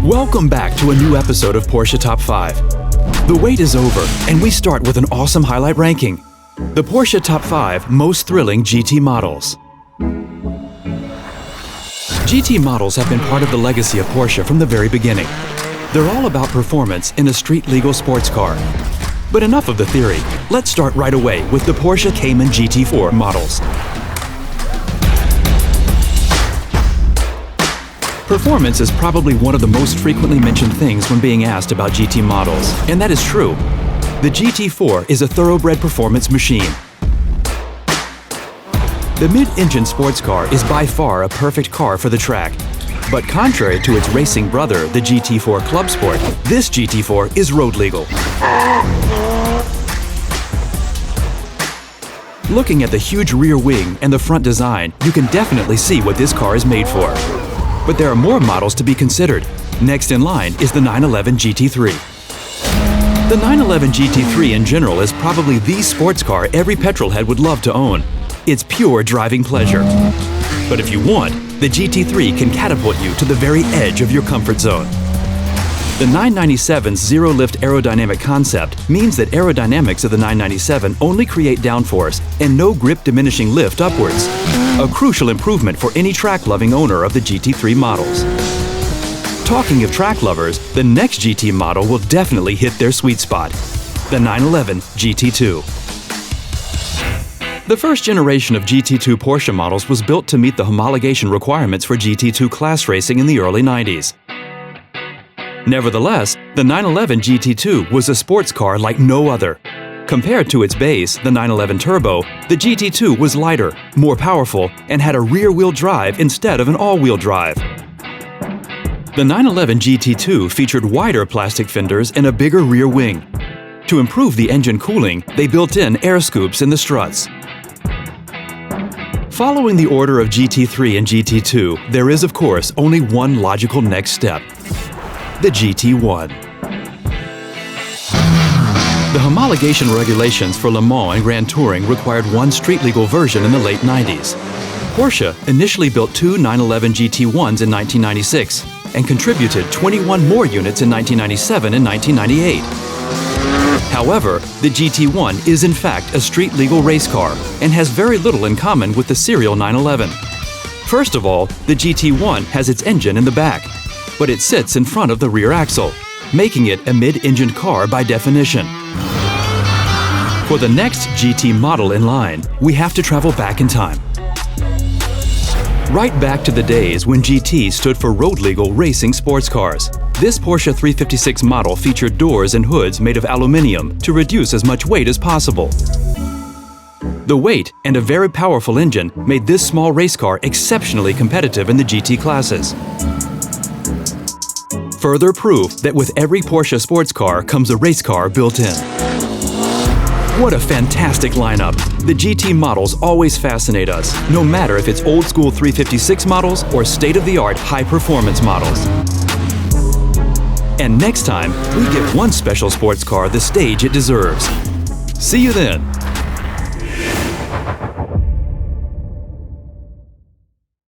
Welcome back to a new episode of Porsche Top 5. The wait is over, and we start with an awesome highlight ranking. The Porsche Top 5 Most Thrilling GT Models. GT models have been part of the legacy of Porsche from the very beginning. They're all about performance in a street-legal sports car. But enough of the theory. Let's start right away with the Porsche Cayman GT4 models. Performance is probably one of the most frequently mentioned things when being asked about GT models, and that is true. The GT4 is a thoroughbred performance machine. The mid-engine sports car is by far a perfect car for the track. But contrary to its racing brother, the GT4 Club Sport, this GT4 is road legal. Looking at the huge rear wing and the front design, you can definitely see what this car is made for. But there are more models to be considered. Next in line is the 911 GT3. The 911 GT3 in general is probably the sports car every petrolhead would love to own. It's pure driving pleasure. But if you want, the GT3 can catapult you to the very edge of your comfort zone. The 997's zero-lift aerodynamic concept means that aerodynamics of the 997 only create downforce and no grip-diminishing lift upwards, a crucial improvement for any track-loving owner of the GT3 models. Talking of track lovers, the next GT model will definitely hit their sweet spot, the 911 GT2. The first generation of GT2 Porsche models was built to meet the homologation requirements for GT2 class racing in the early 90s. Nevertheless, the 911 GT2 was a sports car like no other. Compared to its base, the 911 Turbo, the GT2 was lighter, more powerful, and had a rear-wheel drive instead of an all-wheel drive. The 911 GT2 featured wider plastic fenders and a bigger rear wing. To improve the engine cooling, they built in air scoops in the struts. Following the order of GT3 and GT2, there is, of course, only one logical next step: the GT1. The homologation regulations for Le Mans and Grand Touring required one street-legal version in the late 90s. Porsche initially built two 911 GT1s in 1996 and contributed 21 more units in 1997 and 1998. However, the GT1 is in fact a street-legal race car and has very little in common with the serial 911. First of all, the GT1 has its engine in the back, but it sits in front of the rear axle, making it a mid-engined car by definition. For the next GT model in line, we have to travel back in time. Right back to the days when GT stood for road-legal racing sports cars. This Porsche 356 model featured doors and hoods made of aluminium to reduce as much weight as possible. The weight and a very powerful engine made this small race car exceptionally competitive in the GT classes. Further proof that with every Porsche sports car comes a race car built in. What a fantastic lineup! The GT models always fascinate us, no matter if it's old-school 356 models or state-of-the-art high-performance models. And next time, we give one special sports car the stage it deserves. See you then!